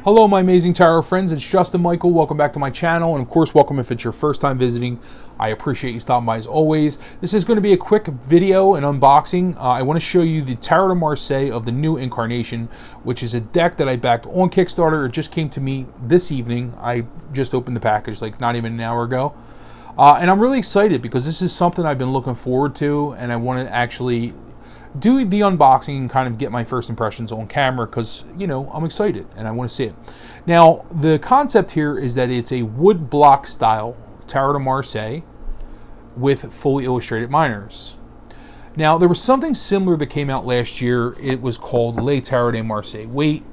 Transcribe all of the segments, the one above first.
Hello, my amazing tarot friends. It's Justin Michael. Welcome back to my channel. And of course, welcome if it's your first time visiting. I appreciate you stopping by as always. This is going to be a quick video and unboxing. I want to show you the Tarot de Marseille of the new Incarnation, which is a deck that I backed on Kickstarter. It just came to me this evening. I just opened the package like not even an hour ago. And I'm really excited because this is something I've been looking forward to, and I want to actually do the unboxing and kind of get my first impressions on camera because, you know, I'm excited and I want to see it. Now, the concept here is that it's a wood block style Tarot de Marseille with fully illustrated minors. Now, there was something similar that came out last year. It was called Le Tarot de Marseille. Wait,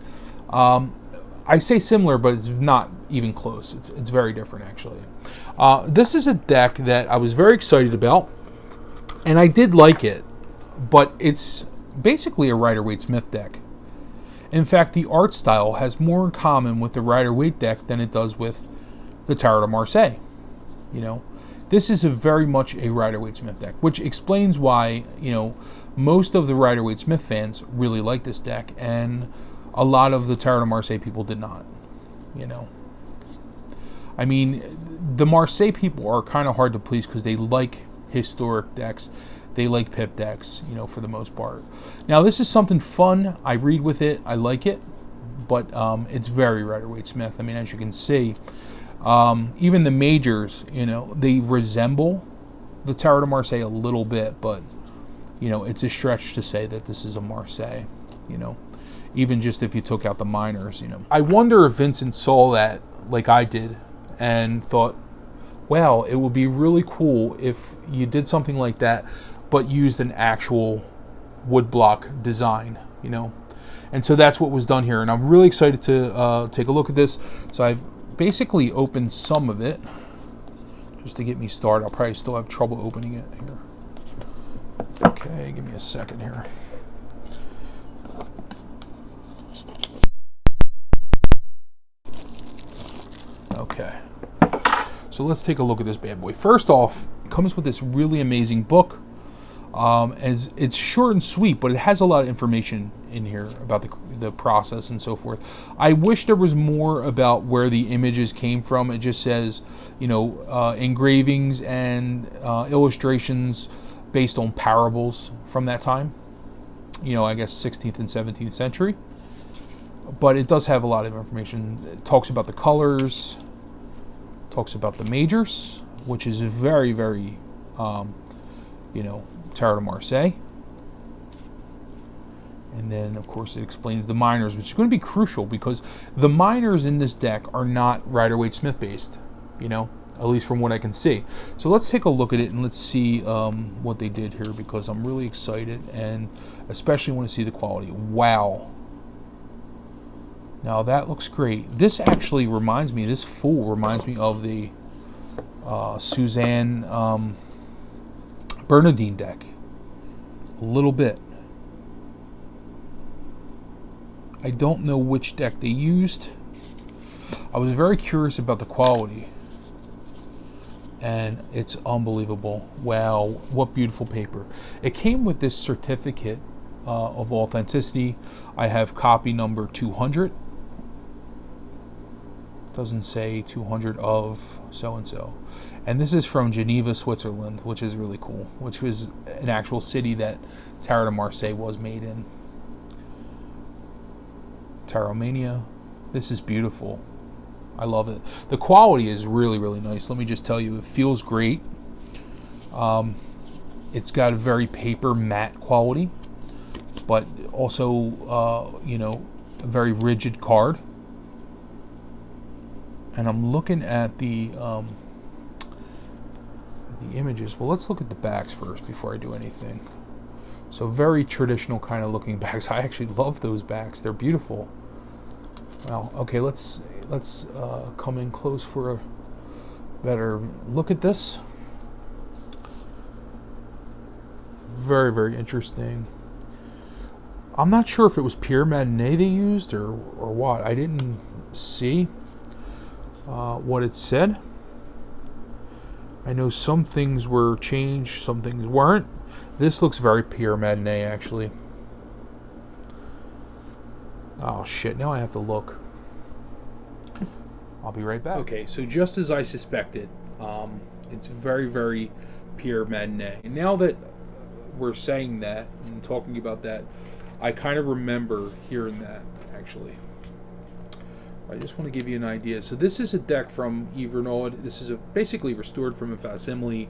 I say similar, but it's not even close. It's very different, actually. This is a deck that I was very excited about, and I did like it. But it's basically a Rider-Waite-Smith deck. In fact, the art style has more in common with the Rider-Waite deck than it does with the Tarot de Marseille. You know, this is very much a Rider-Waite-Smith deck, which explains why, you know, most of the Rider-Waite-Smith fans really like this deck, and a lot of the Tarot de Marseille people did not. You know, I mean, the Marseille people are kind of hard to please because they like historic decks. They like pip decks, you know, for the most part. Now, this is something fun. I read with it. I like it. But it's very Rider-Waite-Smith. I mean, as you can see, even the majors, you know, they resemble the Tarot de Marseille a little bit. But, you know, it's a stretch to say that this is a Marseille, you know. Even just if you took out the minors, you know. I wonder if Vincent saw that like I did and thought, wow, it would be really cool if you did something like that but used an actual woodblock design, you know. And so that's what was done here. And I'm really excited to take a look at this. So I've basically opened some of it just to get me started. I'll probably still have trouble opening it here. Okay, give me a second here. Okay. So let's take a look at this bad boy. First off, it comes with this really amazing book. As it's short and sweet, but it has a lot of information in here about the process and so forth. I wish there was more about where the images came from. It just says, you know, engravings and illustrations based on parables from that time. You know, I guess 16th and 17th century. But it does have a lot of information. It talks about the colors, talks about the majors, which is very, very, you know, Tarot de Marseille. And then, of course, it explains the minors, which is going to be crucial because the minors in this deck are not Rider-Waite-Smith based, you know, at least from what I can see. So let's take a look at it and let's see what they did here because I'm really excited and especially want to see the quality. Wow. Now that looks great. This actually reminds me, this fool reminds me of the Suzanne Bernardine deck. A little bit. I don't know which deck they used. I was very curious about the quality. And it's unbelievable. Wow, what beautiful paper. It came with this certificate of authenticity. I have copy number 200. Doesn't say 200 of so-and-so. And this is from Geneva, Switzerland, which is really cool, which was an actual city that Tarot de Marseille was made in. Taromania. This is beautiful. I love it. The quality is really, really nice. Let me just tell you, it feels great. It's got a very paper matte quality, but also, you know, a very rigid card. And I'm looking at the images. Well, let's look at the backs first before I do anything. So very traditional kind of looking backs. I actually love those backs. They're beautiful. Well, okay, let's come in close for a better look at this. Very, very interesting. I'm not sure if it was Pierre Matinee they used or what. I didn't see what it said. I know some things were changed, some things weren't. This looks very Pierre Matinee, actually. Oh shit, now I have to look. I'll be right back. Okay, so just as I suspected, it's very, very Pierre Madnet. And now that we're saying that and talking about that, I kind of remember hearing that, actually. I just want to give you an idea. So this is a deck from Yves Renaud. This is basically restored from a facsimile,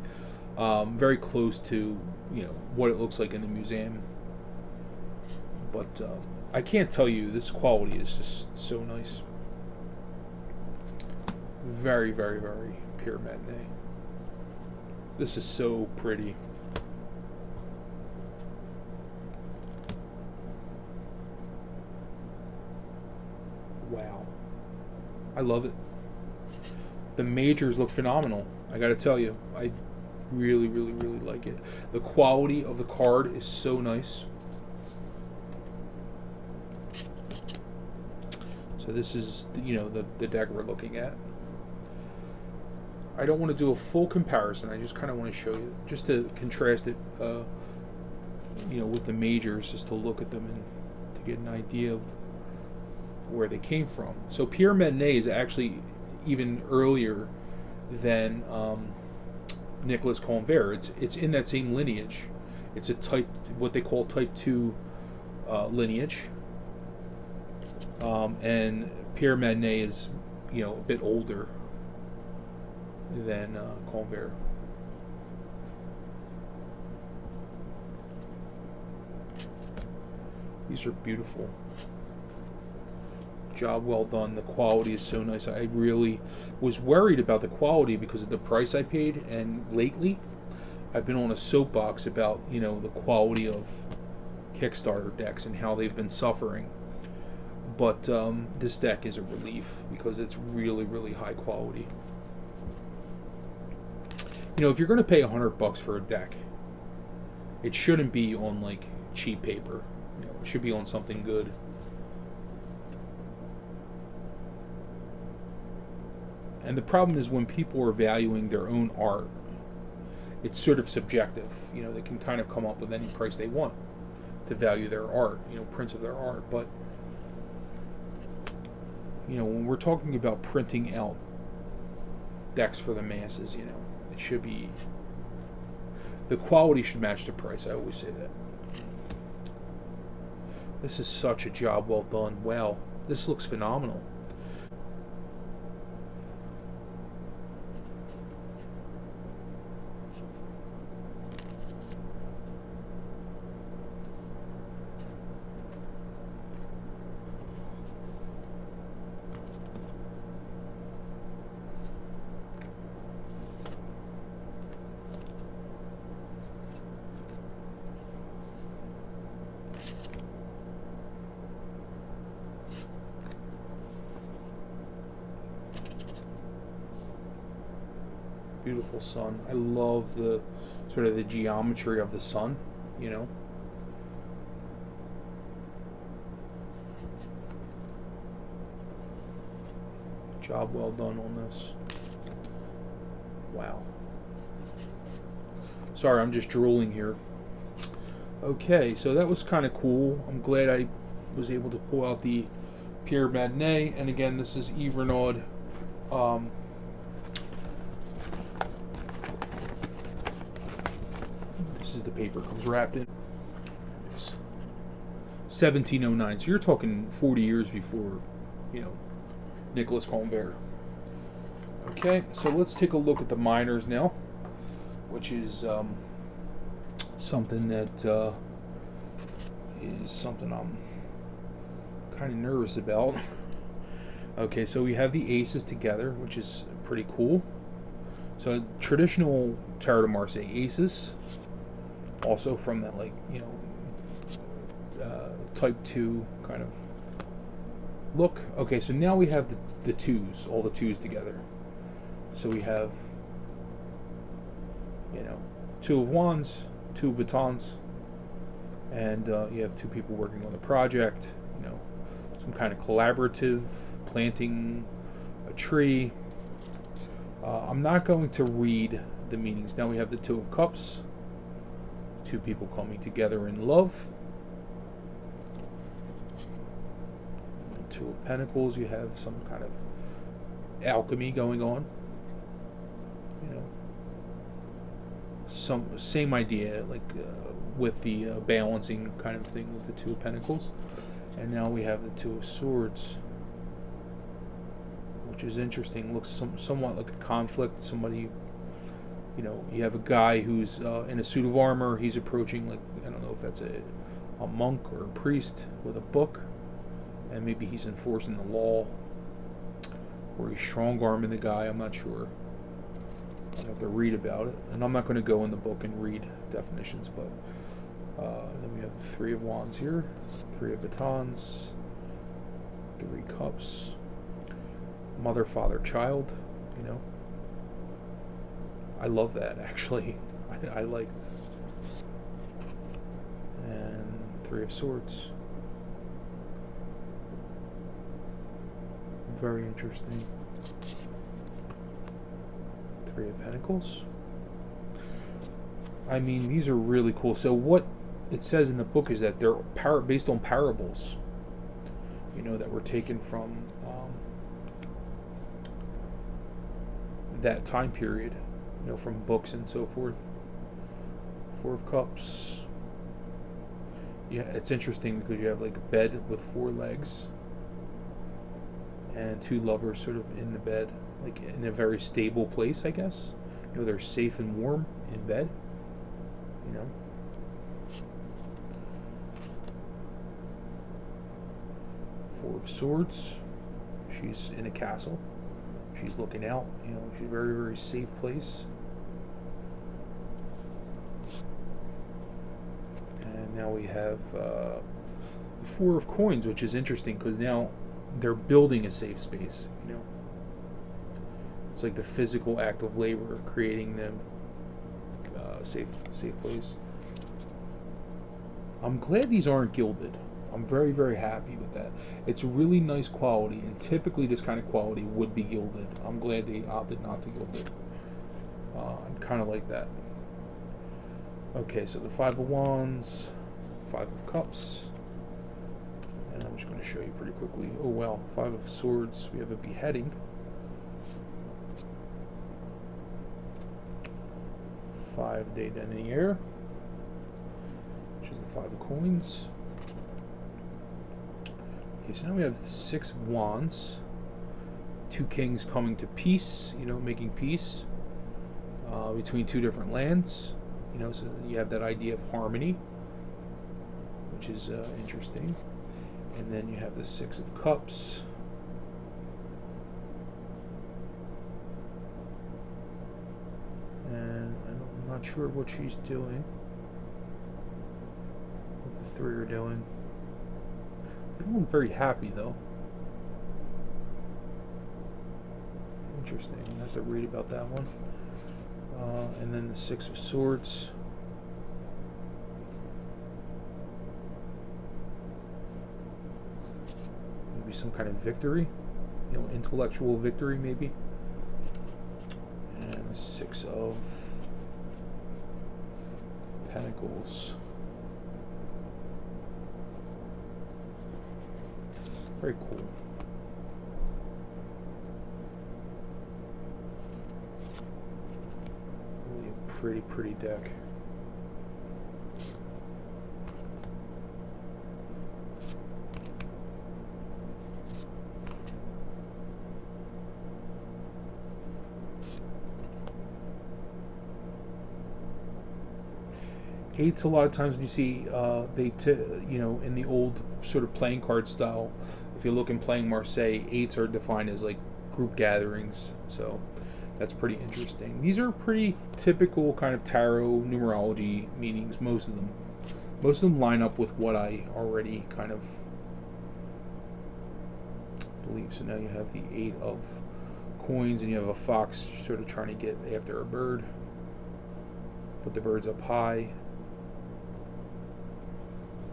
very close to, you know, what it looks like in the museum. But I can't tell you, this quality is just so nice. Very, very, very Pierre Madnet. This is so pretty. Wow. I love it. The majors look phenomenal. I gotta tell you, I really, really, really like it. The quality of the card is so nice. So this is, you know, the deck we're looking at. I don't want to do a full comparison. I just kind of want to show you, just to contrast it, you know, with the majors, just to look at them and to get an idea of where they came from. So Pierre Madnet is actually even earlier than Nicolas Convert. It's in that same lineage. It's a type, what they call type 2 lineage. And Pierre Madnet is, you know, a bit older than Convert. These are beautiful. Job well done. The quality is so nice. I really was worried about the quality because of the price I paid, and lately I've been on a soapbox about, you know, the quality of Kickstarter decks and how they've been suffering. But this deck is a relief because it's really, really high quality. You know, if you're going to pay $100 for a deck, it shouldn't be on like cheap paper. You know, it should be on something good. And the problem is when people are valuing their own art, it's sort of subjective. You know, they can kind of come up with any price they want to value their art, you know, prints of their art. But, you know, when we're talking about printing out decks for the masses, you know, it should be, the quality should match the price. I always say that. This is such a job well done. Wow, this looks phenomenal. Beautiful sun. I love the sort of the geometry of the sun, you know. Job well done on this. Wow. Sorry, I'm just drooling here. Okay, so that was kind of cool. I'm glad I was able to pull out the Pierre Madnet, and again, this is Yves Renaud. This is the paper it comes wrapped in. 1709. So you're talking 40 years before, you know, Nicolas Convert. Okay, so let's take a look at the minors now, which is something that is something I'm kind of nervous about. Okay, so we have the aces together, which is pretty cool. So traditional Tarot de Marseille aces, also from that, like, you know, type 2 kind of look. Okay, so now we have the twos, all the twos together. So we have, you know, 2 of wands, 2 of batons, and you have 2 people working on the project, you know, some kind of collaborative, planting a tree. I'm not going to read the meanings. Now we have the 2 of cups, 2 people coming together in love. 2 of pentacles, you have some kind of alchemy going on. You know, same idea, like with the balancing kind of thing with the Two of Pentacles. And now we have the Two of Swords, which is interesting. Looks somewhat like a conflict. Somebody, you know, you have a guy who's in a suit of armor. He's approaching, like, I don't know if that's a monk or a priest with a book, and maybe he's enforcing the law, or he's strong-arming the guy. I'm not sure. I have to read about it, and I'm not going to go in the book and read definitions, but then we have the Three of Wands here, Three of Batons, Three Cups, Mother, Father, Child. You know, I love that, actually. I like. And Three of Swords. Very interesting. Three of Pentacles. I mean, these are really cool. So what it says in the book is that they're based on parables, you know, that were taken from that time period, you know, from books and so forth. Four of Cups. Yeah, it's interesting because you have like a bed with four legs and two lovers sort of in the bed, like in a very stable place, I guess. You know, they're safe and warm in bed, you know. Four of Swords. She's in a castle. She's looking out, you know, she's a very, very safe place. And now we have the Four of Coins, which is interesting because now they're building a safe space, you know. It's like the physical act of labor, creating them safe place. I'm glad these aren't gilded. I'm very, very happy with that. It's really nice quality, and typically this kind of quality would be gilded. I'm glad they opted not to gild it. I kind of like that. Okay, so the Five of Wands, Five of Cups, and I'm just going to show you pretty quickly. Oh wow, Five of Swords, we have a beheading. Five-day denier, which is the Five of Coins. Okay, so now we have the Six of Wands. Two kings coming to peace, you know, making peace between two different lands. You know, so you have that idea of harmony, which is interesting. And then you have the Six of Cups. And I'm not sure what she's doing, what the three are doing. They don't look very happy, though. Interesting. I have to read about that one. And then the Six of Swords. Maybe some kind of victory, you know, intellectual victory, maybe. And the Six of Pentacles. Very cool. Really a pretty deck. Eights, a lot of times when you see you know, in the old sort of playing card style, if you look in playing Marseille, eights are defined as like group gatherings, so that's pretty interesting. These are pretty typical kind of tarot numerology meanings, most of them. Most of them line up with what I already kind of believe. So now you have the Eight of Coins, and you have a fox sort of trying to get after a bird. Put the birds up high.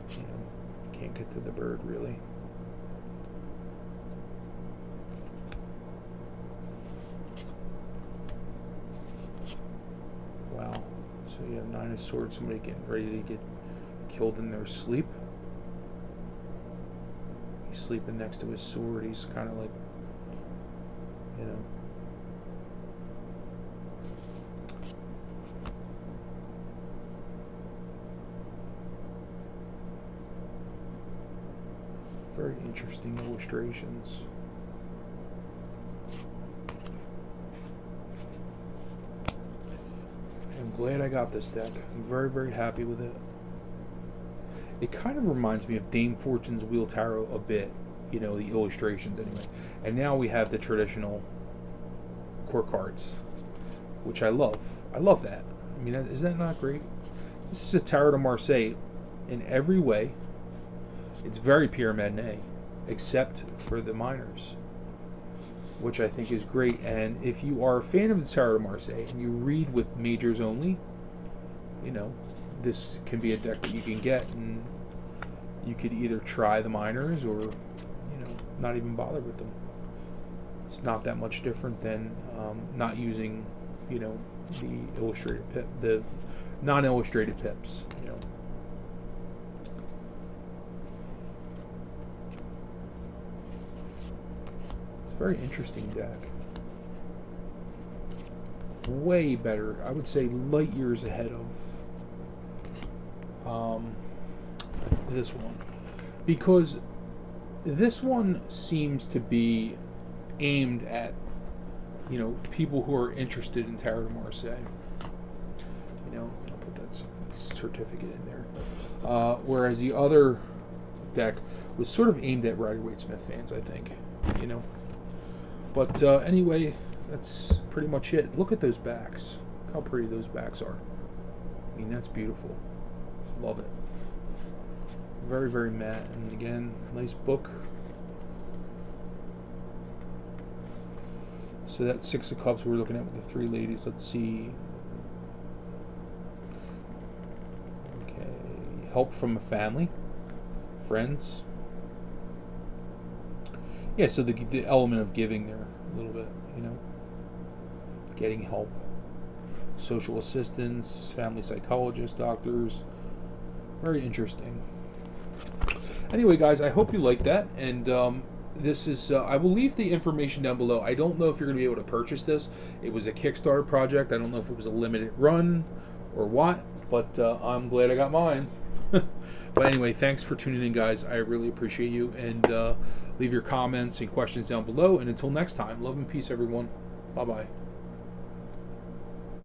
You know, can't get to the bird really. Wow. So you have Nine of Swords, somebody getting ready to get killed in their sleep. He's sleeping next to his sword. He's kind of like, you know. Very interesting illustrations. I'm glad I got this deck. I'm very, very happy with it. It kind of reminds me of Dame Fortune's Wheel Tarot a bit, you know, the illustrations anyway. And now we have the traditional core cards, which I love. I love that. I mean, is that not great? This is a Tarot de Marseille in every way. It's very Pierre Manet, except for the minors, which I think is great. And if you are a fan of the Tarot de Marseille and you read with majors only, you know, this can be a deck that you can get, and you could either try the minors or, you know, not even bother with them. It's not that much different than not using, you know, the illustrated pip, the non-illustrated pips, you know. Very interesting deck. Way better, I would say, light years ahead of this one, because this one seems to be aimed at, you know, people who are interested in Tarot de Marseille. You know, I'll put that certificate in there. Whereas the other deck was sort of aimed at Rider-Waite-Smith fans, I think. You know. But anyway, that's pretty much it. Look at those backs. Look how pretty those backs are. I mean, that's beautiful. Love it. Very, very matte. And again, nice book. So that Six of Cups we're looking at with the three ladies. Let's see. Okay. Help from a family. Friends. Yeah, so the element of giving there a little bit, you know, getting help, social assistance, family psychologists, doctors, very interesting. Anyway, guys, I hope you like that, and this is, I will leave the information down below. I don't know if you're going to be able to purchase this. It was a Kickstarter project. I don't know if it was a limited run or what, but I'm glad I got mine. But anyway, thanks for tuning in, guys. I really appreciate you, and leave your comments and questions down below, and until next time, love and peace, everyone. Bye-bye.